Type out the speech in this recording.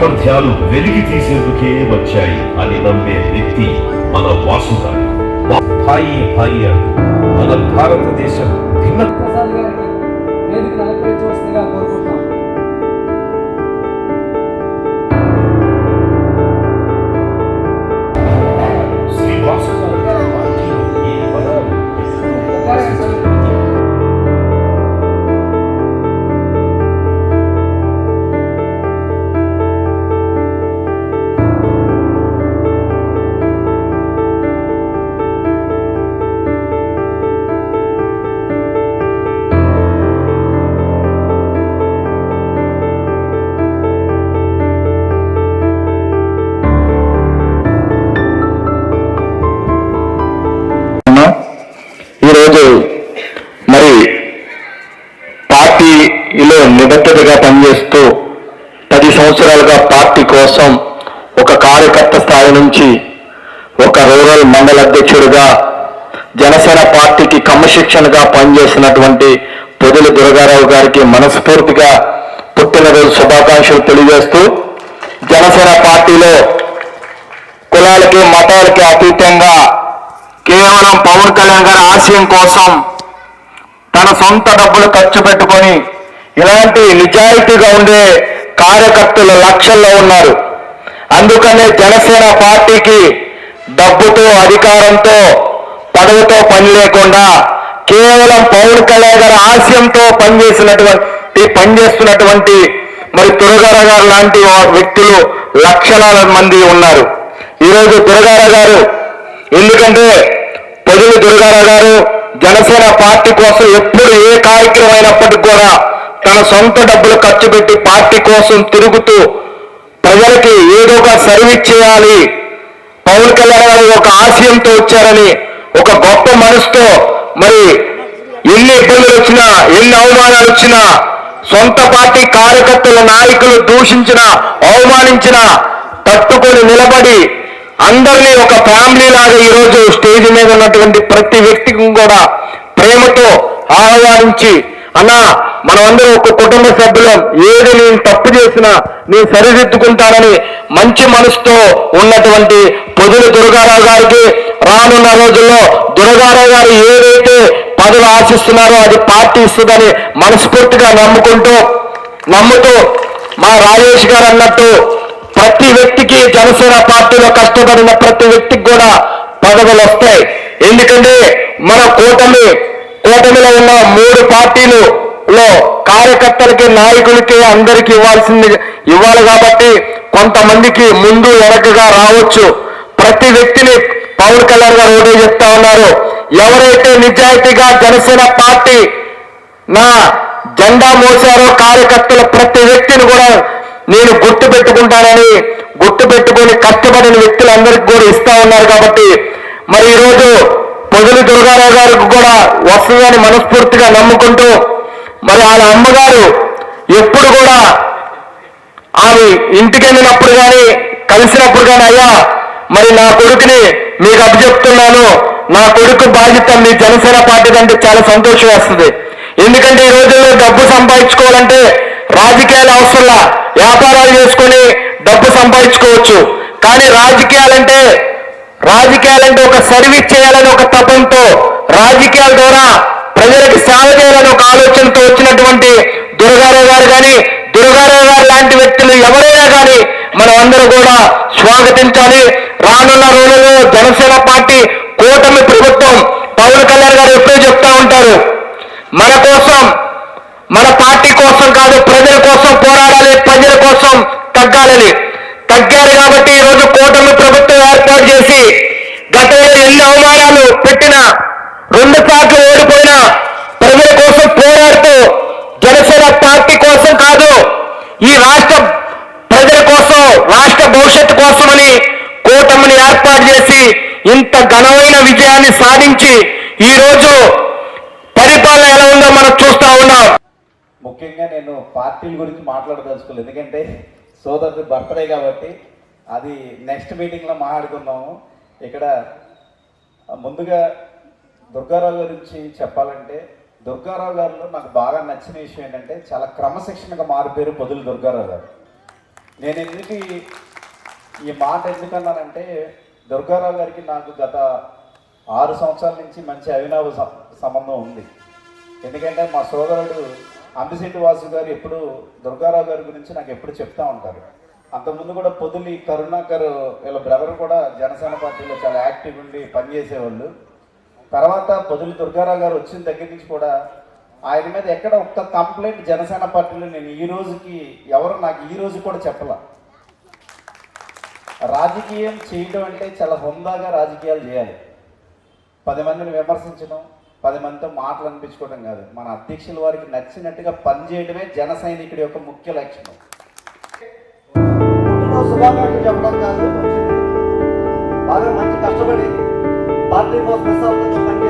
సామర్థ్యాలు వెలికి తీసేందుకే వచ్చాయి అని నమ్మే వ్యక్తి మన వాసు గారు. భాయి భాయి మన భారతదేశం భిన్న ప్రసాద్ గారికి వేదికను అలంకరించవలసిందిగా కోరుకుంటున్నాం. శ్రీ వాసు గారు పార్టీలో ఏ పదాలు ఈరోజు మరి పార్టీలో నిబద్ధతగా పనిచేస్తూ 10 సంవత్సరాలుగా పార్టీ కోసం ఒక కార్యకర్త స్థాయి నుంచి ఒక రూరల్ మండల అధ్యక్షుడిగా జనసేన పార్టీకి క్రమశిక్షణగా పనిచేసినటువంటి పొదిలి దుర్గారావు గారికి మనస్ఫూర్తిగా పుట్టినరోజు శుభాకాంక్షలు తెలియజేస్తూ, జనసేన పార్టీలో కులాలకి మతాలకి అతీతంగా కేవలం పవన్ కళ్యాణ్ గారి ఆశయం కోసం తన సొంత డబ్బులు ఖర్చు పెట్టుకొని ఇలాంటి నిజాయితీగా ఉండే కార్యకర్తలు లక్షల్లో ఉన్నారు. అందుకనే జనసేన పార్టీకి డబ్బుతో, అధికారంతో, పదవితో పని లేకుండా కేవలం పవన్ కళ్యాణ్ గారి ఆశయంతో పనిచేస్తున్నటువంటి మరి దుర్గారావు గారు లాంటి వ్యక్తులు లక్షలాల మంది ఉన్నారు. ఈరోజు దుర్గారావు గారు, ఎందుకంటే పొదిలి దుర్గారావు గారు జనసేన పార్టీ కోసం ఎప్పుడు ఏ కార్యక్రమం అయినప్పటికీ కూడా తన సొంత డబ్బులు ఖర్చు పెట్టి పార్టీ కోసం తిరుగుతూ ప్రజలకి ఏదో ఒక సర్వీస్ చేయాలి, పవన్ కళ్యాణ్ గారు ఒక ఆశయంతో వచ్చారని ఒక గొప్ప మనసుతో మరి ఎన్ని ఇబ్బందులు వచ్చినా, ఎన్ని అవమానాలు వచ్చినా, సొంత పార్టీ కార్యకర్తల నాయకులు దూషించినా, అవమానించినా తట్టుకొని నిలబడి అందరినీ ఒక ఫ్యామిలీ లాగా ఈరోజు స్టేజ్ మీద ఉన్నటువంటి ప్రతి వ్యక్తికి కూడా ప్రేమతో ఆహ్వానించి, అన్నా మనమందరం ఒక కుటుంబ సభ్యులం, ఏది నేను తప్పు చేసినా నేను సరిదిద్దుకుంటానని మంచి మనసుతో ఉన్నటువంటి పొదిలి దుర్గారావు గారికి రానున్న రోజుల్లో దుర్గారావు గారు ఏదైతే పదవి ఆశిస్తున్నారో అది పార్టీ ఇస్తుందని మనస్ఫూర్తిగా నమ్ముతూ మా రాజేష్ గారు అన్నట్టు ప్రతి వ్యక్తికి జనసేన పార్టీలో కష్టపడిన ప్రతి వ్యక్తికి కూడా పదవులు వస్తాయి. ఎందుకంటే మన కూటమిలో ఉన్న 3 పార్టీలలో కార్యకర్తలకి, నాయకులకి అందరికీ ఇవ్వాలి కాబట్టి కొంతమందికి ముందు వెనకగా రావచ్చు. ప్రతి వ్యక్తిని పవన్ కళ్యాణ్ గారు ఓటే చెప్తా ఉన్నారు. ఎవరైతే నిజాయితీగా జనసేన పార్టీ నా జెండా మోసారో కార్యకర్తల ప్రతి వ్యక్తిని కూడా నేను గుర్తు పెట్టుకొని కష్టపడిన వ్యక్తులందరికీ కూడా ఇస్తా ఉన్నారు. కాబట్టి మరి ఈరోజు పొదిలి దుర్గారావు గారికి కూడా వస్తుందని మనస్ఫూర్తిగా నమ్ముకుంటూ, మరి వాళ్ళ అమ్మగారు ఎప్పుడు కూడా ఆమె ఇంటికి వెళ్ళినప్పుడు కానీ కలిసినప్పుడు కానీ, అయ్యా మరి నా కొడుకుని మీకు అప్పచెప్తున్నాను, నా కొడుకు బాధ్యత మీ జనసేన పార్టీ అంటే చాలా సంతోషం వేస్తుంది. ఎందుకంటే ఈ రోజుల్లో డబ్బు సంపాదించుకోవాలంటే రాజకీయాలు అవసరంలా, వ్యాపారాలు చేసుకొని డబ్బు సంపాదించుకోవచ్చు. కానీ రాజకీయాలంటే ఒక సర్వీస్ చేయాలని ఒక తపంతో, రాజకీయాల ద్వారా ప్రజలకు సేవ చేయాలని ఒక ఆలోచనతో వచ్చినటువంటి దుర్గారావు గారు కానీ, దుర్గారావు గారు లాంటి వ్యక్తులు ఎవరైనా కానీ మనం అందరూ కూడా స్వాగతించాలి. రానున్న రోజుల్లో జనసేన పార్టీ కూటమి ప్రభుత్వం, పవన్ కళ్యాణ్ గారు ఎప్పుడూ చెప్తా ఉంటారు, మన కోసం, మన పార్టీ కోసం కాదు, ప్రజల కోసం పోరాడాలి, ప్రజల కోసం తగ్గారు కాబట్టి ఈరోజు కూటమి ప్రభుత్వం ఏర్పాటు చేసి గతంలో ఎన్ని అవమానాలు పెట్టినా, 2 సార్లు ఓడిపోయినా ప్రజల కోసం పోరాడుతూ జనసేన పార్టీ కోసం కాదు, ఈ రాష్ట్ర ప్రజల కోసం, రాష్ట్ర భవిష్యత్తు కోసమని కూటమిని ఏర్పాటు చేసి ఇంత ఘనమైన విజయాన్ని సాధించి ఈరోజు పరిపాలన ఎలా ఉందో మనం చూస్తా ఉన్నాం. ముఖ్యంగా నేను పార్టీల గురించి మాట్లాడదలుచుకోలేదు, ఎందుకంటే సోదరుడి బర్త్డే కాబట్టి అది నెక్స్ట్ మీటింగ్లో మాట్లాడుకుందాము. ఇక్కడ ముందుగా దుర్గారావు గురించి చెప్పాలంటే, దుర్గారావు గారిలో నాకు బాగా నచ్చిన విషయం ఏంటంటే చాలా క్రమశిక్షణగా మారిపోయారు పొదిలి దుర్గారావు గారు. నేను ఎందుకు ఈ మాట ఎందుకన్నానంటే దుర్గారావు గారికి నాకు గత 6 సంవత్సరాల నుంచి మంచి అవినావ సంబంధం ఉంది. ఎందుకంటే మా సోదరుడు అంబిశెట్టి వాసు గారు ఎప్పుడు దుర్గారావు గారి గురించి నాకు ఎప్పుడు చెప్తా ఉంటారు. అంతకుముందు కూడా పొదులి కరుణాకర్ వీళ్ళ బ్రదర్ కూడా జనసేన పార్టీలో చాలా యాక్టివ్ ఉండి పనిచేసేవాళ్ళు. తర్వాత పొదులి దుర్గారావు గారు వచ్చిన దగ్గర నుంచి కూడా ఆయన మీద ఎక్కడ ఒక్క కంప్లైంట్ జనసేన పార్టీలో నేను ఈ రోజుకి ఎవరు నాకు ఈ రోజు కూడా చెప్పలా. రాజకీయం చేయడం అంటే చాలా హుందాగా రాజకీయాలు చేయాలి. 10 మందిని విమర్శించడం, 10 మందితో మాటలు అనిపించుకోవడం కాదు. మన అధ్యక్షుల వారికి నచ్చినట్టుగా పనిచేయడమే జన సైనికుడి యొక్క ముఖ్య లక్షణం. శుభాకాంక్షలు చెప్పడం కాదు, బాగా మంచి కష్టపడి పార్టీ కోసం నిస్వార్థంగా